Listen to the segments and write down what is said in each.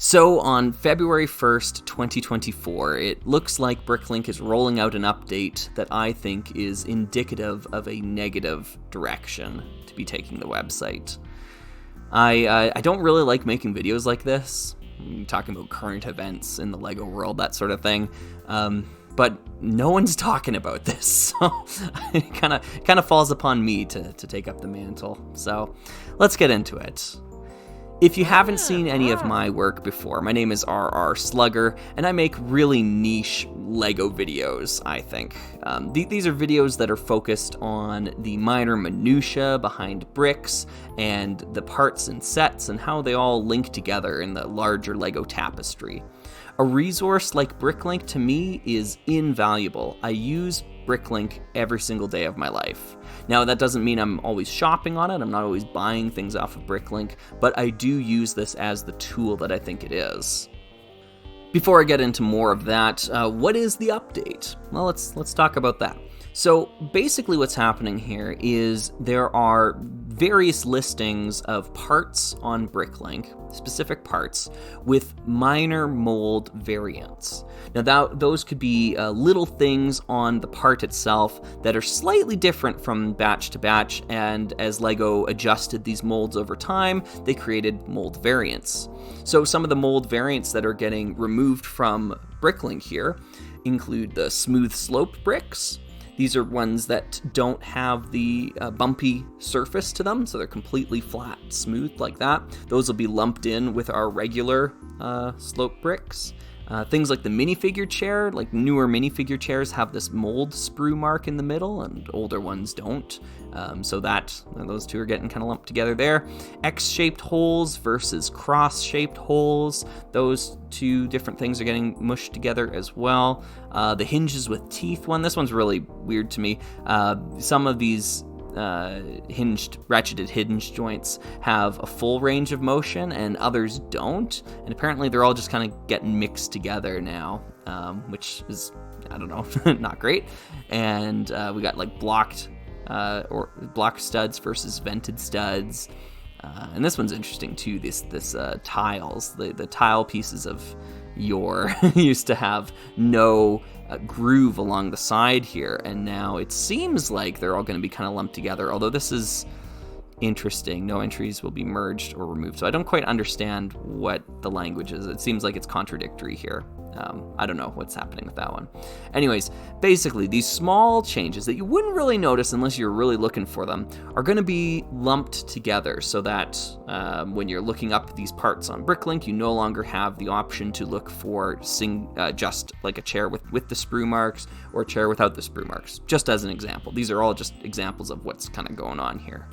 So on February 1st, 2024, it looks like Bricklink is rolling out an update that I think is indicative of a negative direction to be taking the website. I don't really like making videos like this, talking about current events in the LEGO world, that sort of thing. But no one's talking about this, so it kind of falls upon me to take up the mantle. So let's get into it. If you haven't seen any of my work before, my name is Slugger, and I make really niche LEGO videos, I think. These are videos that are focused on the minor minutiae behind bricks and the parts and sets and how they all link together in the larger LEGO tapestry. A resource like Bricklink to me is invaluable. I use Bricklink every single day of my life. Now, that doesn't mean I'm always shopping on it. I'm not always buying things off of Bricklink, but I do use this as the tool that I think it is. Before I get into more of that, what is the update? Well, let's talk about that. So basically what's happening here is there are various listings of parts on Bricklink, specific parts, with minor mold variants. Now those could be little things on the part itself that are slightly different from batch to batch, and as LEGO adjusted these molds over time, they created mold variants. So some of the mold variants that are getting removed from Bricklink here include the smooth sloped bricks. These are ones that don't have the bumpy surface to them, so they're completely flat, smooth like that. Those will be lumped in with our regular slope bricks. Things like the minifigure chair, like newer minifigure chairs have this mold sprue mark in the middle, and older ones don't. So those two are getting kind of lumped together there. X-shaped holes versus cross-shaped holes. Those two different things are getting mushed together as well. The hinges with teeth one. This one's really weird to me. Some of these ratcheted hinge joints have a full range of motion and others don't, and apparently they're all just kind of getting mixed together now, which is, I don't know, not great. And we got like blocked studs versus vented studs, and this one's interesting too. This tiles, the tile pieces of yore used to have no groove along the side here, and now it seems like they're all going to be kind of lumped together, although this is interesting. No entries will be merged or removed, so I don't quite understand what the language is. It seems like it's contradictory here. I don't know what's happening with that one. Anyways, basically these small changes that you wouldn't really notice unless you're really looking for them are going to be lumped together, so that when you're looking up these parts on Bricklink, you no longer have the option to look for just like a chair with the sprue marks or a chair without the sprue marks, just as an example. These are all just examples of what's kind of going on here.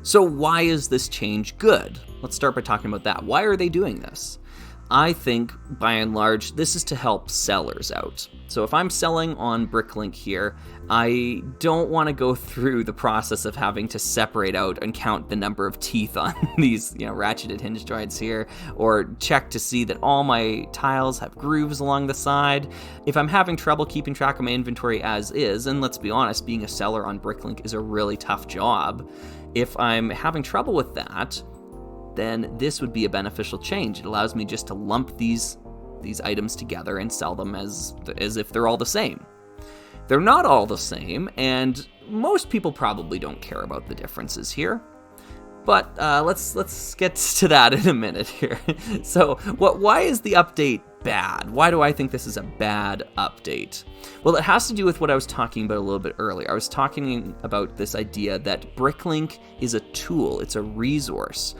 So why is this change good? Let's start by talking about that. Why are they doing this? I think, by and large, this is to help sellers out. So if I'm selling on Bricklink here, I don't want to go through the process of having to separate out and count the number of teeth on these, ratcheted hinge joints here, or check to see that all my tiles have grooves along the side. If I'm having trouble keeping track of my inventory as is, and let's be honest, being a seller on Bricklink is a really tough job. If I'm having trouble with that, then this would be a beneficial change. It allows me just to lump these items together and sell them as if they're all the same. They're not all the same, and most people probably don't care about the differences here. But let's get to that in a minute here. So why is the update bad? Why do I think this is a bad update? Well, it has to do with what I was talking about a little bit earlier. I was talking about this idea that Bricklink is a tool, it's a resource.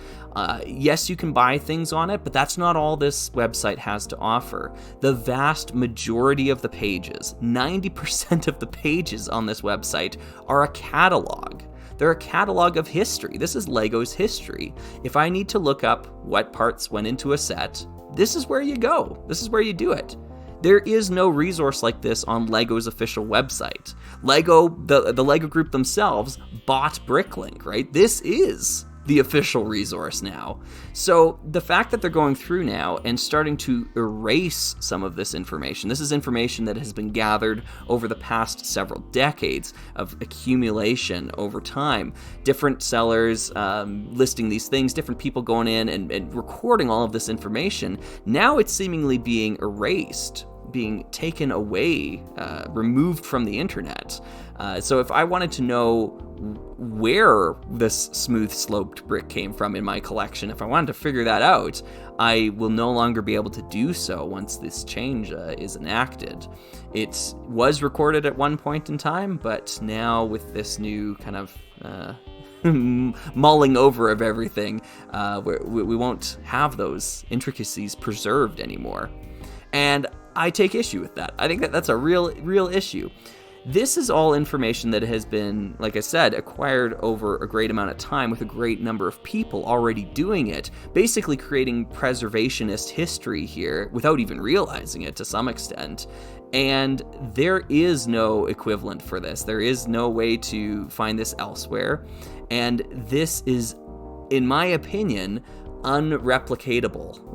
Yes, you can buy things on it, but that's not all this website has to offer. The vast majority of the pages, 90% of the pages on this website, are a catalog. They're a catalog of history. This is LEGO's history. If I need to look up what parts went into a set, this is where you go. This is where you do it. There is no resource like this on LEGO's official website. The LEGO group themselves bought Bricklink, right? This is the official resource now. So the fact that they're going through now and starting to erase some of this information, this is information that has been gathered over the past several decades of accumulation over time. Different sellers listing these things, different people going in and recording all of this information. Now it's seemingly being erased, being taken away, removed from the internet. So if I wanted to know where this smooth sloped brick came from in my collection, if I wanted to figure that out, I will no longer be able to do so once this change is enacted. It was recorded at one point in time, but now with this new kind of mulling over of everything, we won't have those intricacies preserved anymore. And I take issue with that. I think that that's a real issue. This is all information that has been, like I said, acquired over a great amount of time with a great number of people already doing it, basically creating preservationist history here without even realizing it to some extent. And there is no equivalent for this. There is no way to find this elsewhere. And this is, in my opinion, unreplicatable,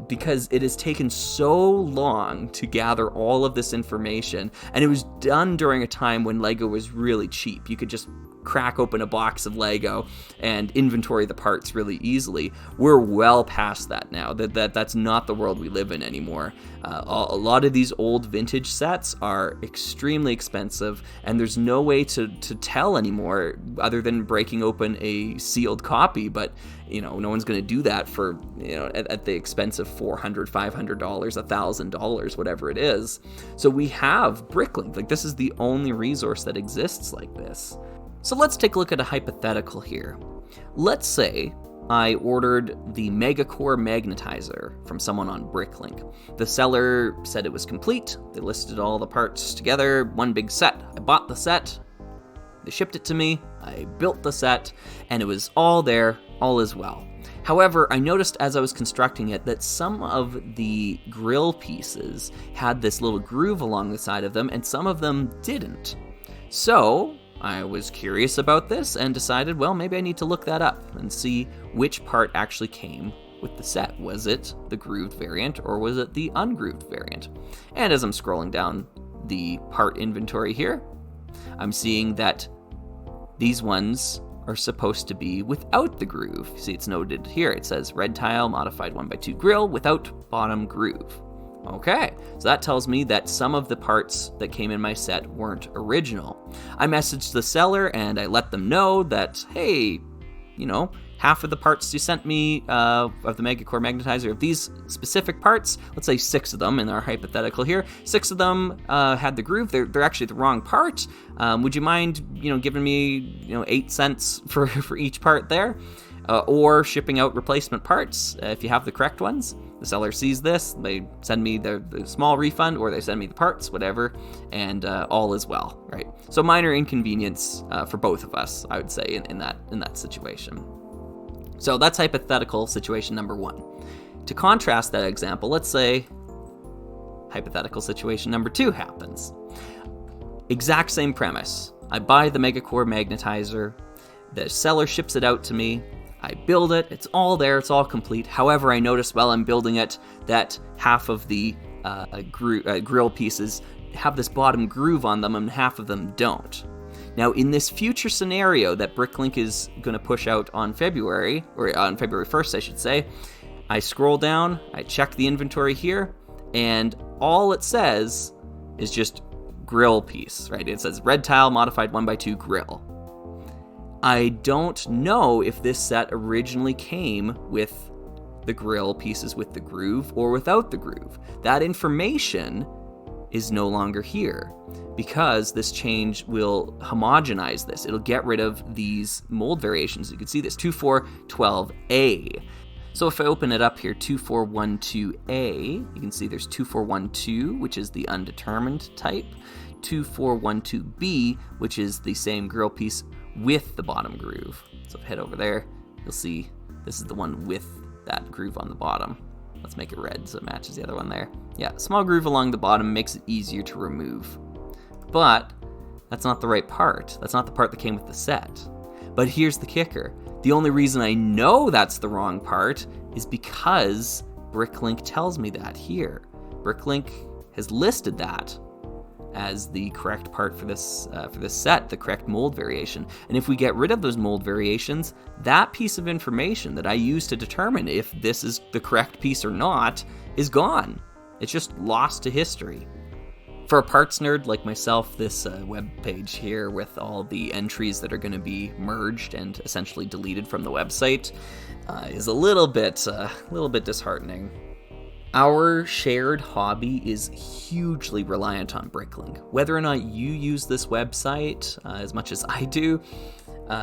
because it has taken so long to gather all of this information, and it was done during a time when Lego was really cheap. You could just crack open a box of Lego and inventory the parts really easily. We're well past that now. That's not the world we live in anymore. A lot of these old vintage sets are extremely expensive, and there's no way to tell anymore other than breaking open a sealed copy. But no one's going to do that for at the expense of $400, $500, $1,000, whatever it is. So we have Bricklink. Like, this is the only resource that exists like this. So let's take a look at a hypothetical here. Let's say I ordered the Megacore magnetizer from someone on Bricklink. The seller said it was complete. They listed all the parts together, one big set. I bought the set. They shipped it to me. I built the set, and it was all there, all is well. However, I noticed as I was constructing it that some of the grill pieces had this little groove along the side of them, and some of them didn't. So I was curious about this and decided, well, maybe I need to look that up and see which part actually came with the set. Was it the grooved variant or was it the ungrooved variant? And as I'm scrolling down the part inventory here, I'm seeing that these ones are supposed to be without the groove. See, it's noted here. It says red tile, modified 1x2 grill without bottom groove. Okay, so that tells me that some of the parts that came in my set weren't original. I messaged the seller and I let them know that, hey, half of the parts you sent me of the Megacore magnetizer of these specific parts, let's say 6 of them in our hypothetical here, 6 of them had the groove. They're actually the wrong part. Would you mind, giving me, 8 cents for each part there? Or shipping out replacement parts if you have the correct ones. The seller sees this, they send me the small refund, or they send me the parts, whatever, and all is well, right? So minor inconvenience for both of us, I would say, in that situation. So that's hypothetical situation number 1. To contrast that example, let's say hypothetical situation number 2 happens. Exact same premise. I buy the Megacore magnetizer, the seller ships it out to me, I build it, it's all there, it's all complete. However, I notice while I'm building it that half of the grill pieces have this bottom groove on them and half of them don't. Now, in this future scenario that Bricklink is going to push out on February 1st, I should say, I scroll down, I check the inventory here, and all it says is just grill piece, right? It says red tile, modified 1x2 grill. I don't know if this set originally came with the grill pieces with the groove or without the groove. That information is no longer here because this change will homogenize this. It'll get rid of these mold variations. You can see this 2412A. So if I open it up here, 2412A, you can see there's 2412, which is the undetermined type, 2412B, which is the same grill piece with the bottom groove. So if I head over there, you'll see this is the one with that groove on the bottom. Let's make it red so it matches the other one there. Yeah, small groove along the bottom makes it easier to remove. But that's not the right part. That's not the part that came with the set. But here's the kicker. The only reason I know that's the wrong part is because Bricklink tells me that here. Bricklink has listed that as the correct part for this set, the correct mold variation. And if we get rid of those mold variations, that piece of information that I use to determine if this is the correct piece or not is gone. It's just lost to history. For a parts nerd like myself, this web page here with all the entries that are going to be merged and essentially deleted from the website is a little bit disheartening. Our shared hobby is hugely reliant on Bricklink. Whether or not you use this website as much as I do,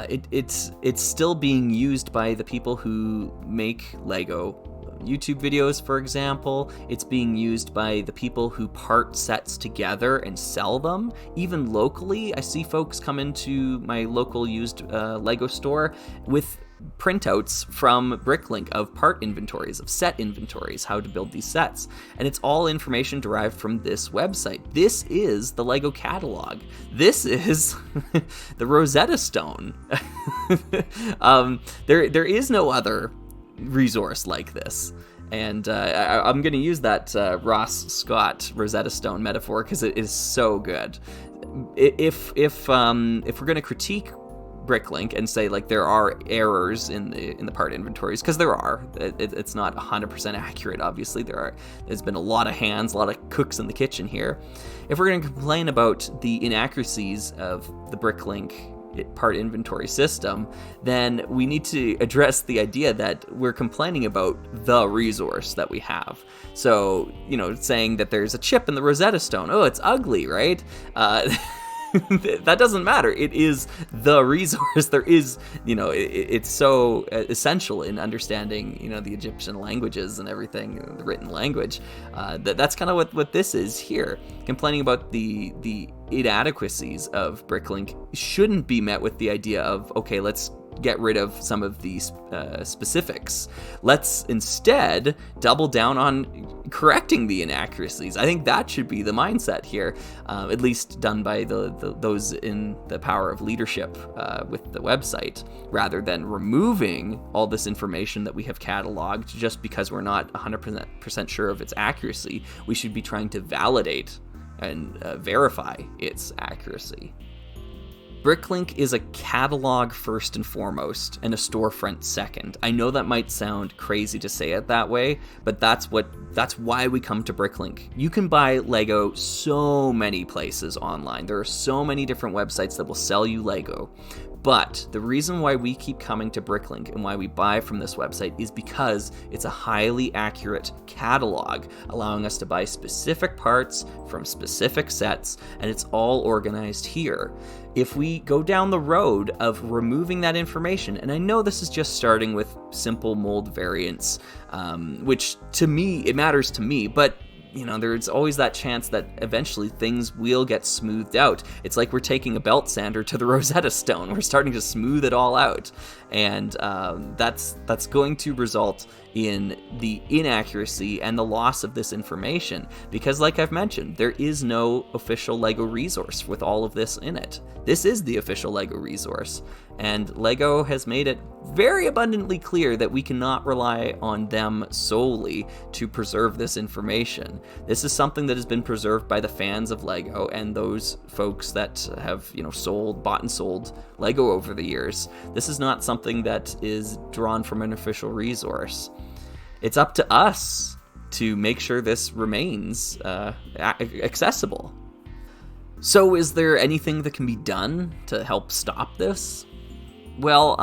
it's still being used by the people who make Lego YouTube videos, for example. It's being used by the people who part sets together and sell them. Even locally, I see folks come into my local used Lego store with printouts from Bricklink of part inventories, of set inventories, how to build these sets. And it's all information derived from this website. This is the Lego catalog. This is the Rosetta Stone. There is no other resource like this. And I'm going to use that Ross Scott Rosetta Stone metaphor because it is so good. If we're going to critique Bricklink and say like there are errors in the part inventories, because there are, it's not 100% accurate. Obviously, there's been a lot of hands, a lot of cooks in the kitchen here. If we're going to complain about the inaccuracies of the Bricklink part inventory system, then we need to address the idea that we're complaining about the resource that we have. So, saying that there's a chip in the Rosetta Stone, oh, it's ugly, right? That doesn't matter. It is the resource. There is, it's so essential in understanding, the Egyptian languages and everything, the written language. That's kind of what this is here. Complaining about the inadequacies of Bricklink shouldn't be met with the idea of, okay, let's get rid of some of these specifics. Let's instead double down on correcting the inaccuracies. I think that should be the mindset here, at least done by those in the power of leadership with the website, rather than removing all this information that we have cataloged just because we're not 100% sure of its accuracy. We should be trying to validate and verify its accuracy. Bricklink is a catalog first and foremost, and a storefront second. I know that might sound crazy to say it that way, but that's why we come to Bricklink. You can buy Lego so many places online. There are so many different websites that will sell you Lego. But the reason why we keep coming to Bricklink and why we buy from this website is because it's a highly accurate catalog, allowing us to buy specific parts from specific sets, and it's all organized here. If we go down the road of removing that information, and I know this is just starting with simple mold variants, which to me, it matters to me, but there's always that chance that eventually things will get smoothed out. It's like we're taking a belt sander to the Rosetta Stone. We're starting to smooth it all out. And that's going to result in the inaccuracy and the loss of this information. Because like I've mentioned, there is no official Lego resource with all of this in it. This is the official Lego resource. And Lego has made it very abundantly clear that we cannot rely on them solely to preserve this information. This is something that has been preserved by the fans of Lego and those folks that have, bought and sold Lego over the years. This is not something that is drawn from an official resource. It's up to us to make sure this remains accessible. So is there anything that can be done to help stop this? Well,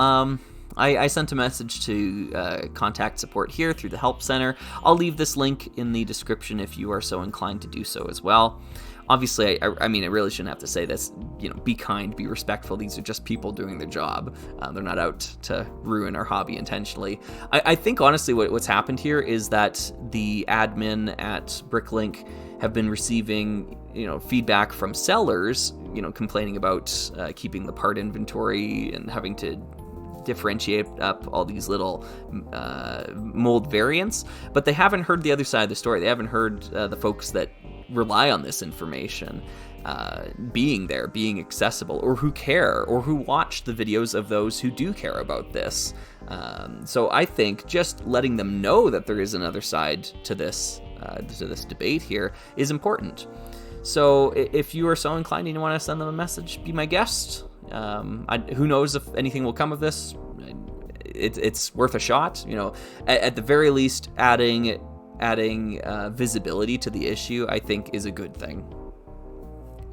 I sent a message to contact support here through the Help Center. I'll leave this link in the description if you are so inclined to do so as well. Obviously, I mean, I really shouldn't have to say this. Be kind, be respectful. These are just people doing their job. They're not out to ruin our hobby intentionally. I think, honestly, what's happened here is that the admin at Bricklink have been receiving, feedback from sellers, complaining about keeping the part inventory and having to differentiate up all these little mold variants, but they haven't heard the other side of the story. They haven't heard the folks that rely on this information being there, being accessible, or who care, or who watch the videos of those who do care about this. So I think just letting them know that there is another side to this debate here is important. So if you are so inclined and you want to send them a message, be my guest. Who knows if anything will come of this? It's worth a shot. At the very least, adding visibility to the issue, I think, is a good thing.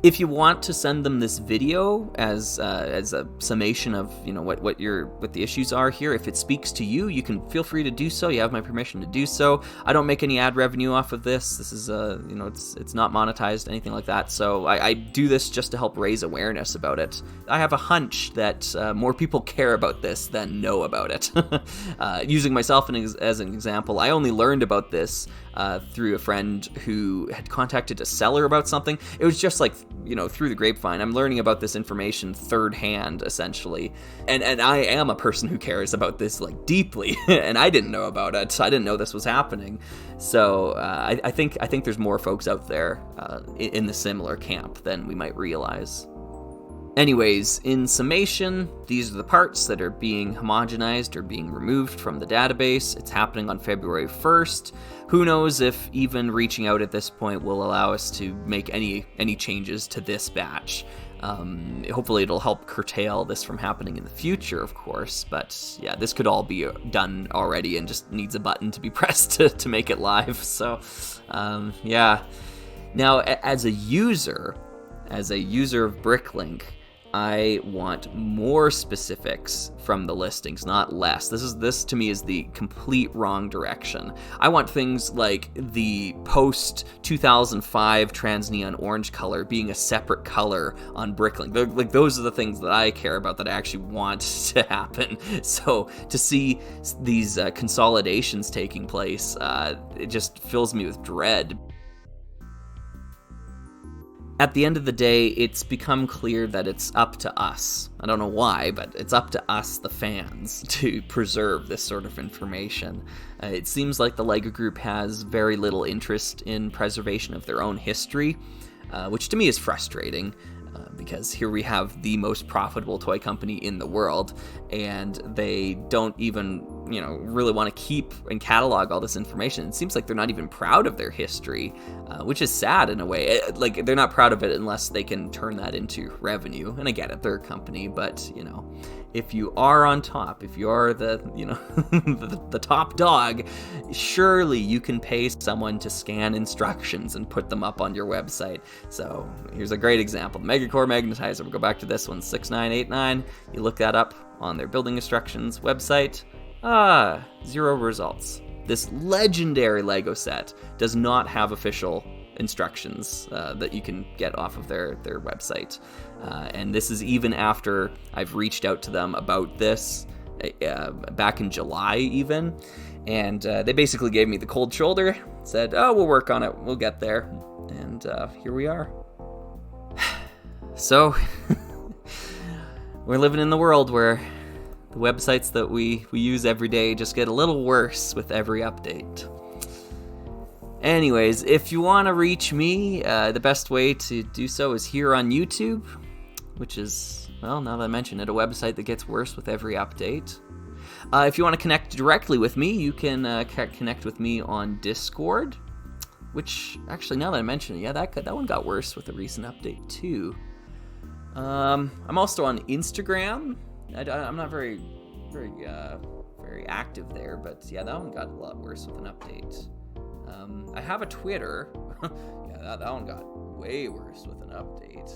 If you want to send them this video as a summation of what the issues are here, if it speaks to you, you can feel free to do so. You have my permission to do so. I don't make any ad revenue off of this. This is it's not monetized, anything like that. So I do this just to help raise awareness about it. I have a hunch that more people care about this than know about it. Using myself as an example, I only learned about this through a friend who had contacted a seller about something. It was just like, through the grapevine. I'm learning about this information third hand, essentially. And I am a person who cares about this deeply, and I didn't know about it. I didn't know this was happening. So I think there's more folks out there in the similar camp than we might realize. Anyways, in summation, these are the parts that are being homogenized or being removed from the database. It's happening on February 1st. Who knows if even reaching out at this point will allow us to make any changes to this batch. Hopefully it'll help curtail this from happening in the future, of course. But yeah, this could all be done already and just needs a button to be pressed to make it live. So yeah. Now, as a user of Bricklink, I want more specifics from the listings, not less. This to me is the complete wrong direction. I want things like the post 2005 trans neon orange color being a separate color on Bricklink. Those are the things that I care about, that I actually want to happen. So to see these consolidations taking place, it just fills me with dread. At the end of the day, it's become clear that it's up to us. I don't know why, but it's up to us, the fans, to preserve this sort of information. It seems like the LEGO Group has very little interest in preservation of their own history, which to me is frustrating. Because here we have the most profitable toy company in the world, and they don't even, really want to keep and catalog all this information. It seems like they're not even proud of their history, which is sad in a way. They're not proud of it unless they can turn that into revenue. And I get it, they're a company, but, if you are on top, if you are the top dog, surely you can pay someone to scan instructions and put them up on your website. So here's a great example. The Megacore Magnetizer, we'll go back to this one, 6989. You look that up on their building instructions website. 0 results. This legendary Lego set does not have official instructions that you can get off of their website. And this is even after I've reached out to them about this back in July even. And they basically gave me the cold shoulder, said, we'll work on it, we'll get there. And here we are. So, we're living in the world where the websites that we use every day just get a little worse with every update. Anyways, if you want to reach me, the best way to do so is here on YouTube, which is, well, now that I mention it, a website that gets worse with every update. If you want to connect directly with me, you can connect with me on Discord, which, actually, now that I mention it, yeah, that one got worse with a recent update, too. I'm also on Instagram. I'm not very active there, but yeah, that one got a lot worse with an update. I have a Twitter. Yeah, that one got way worse with an update.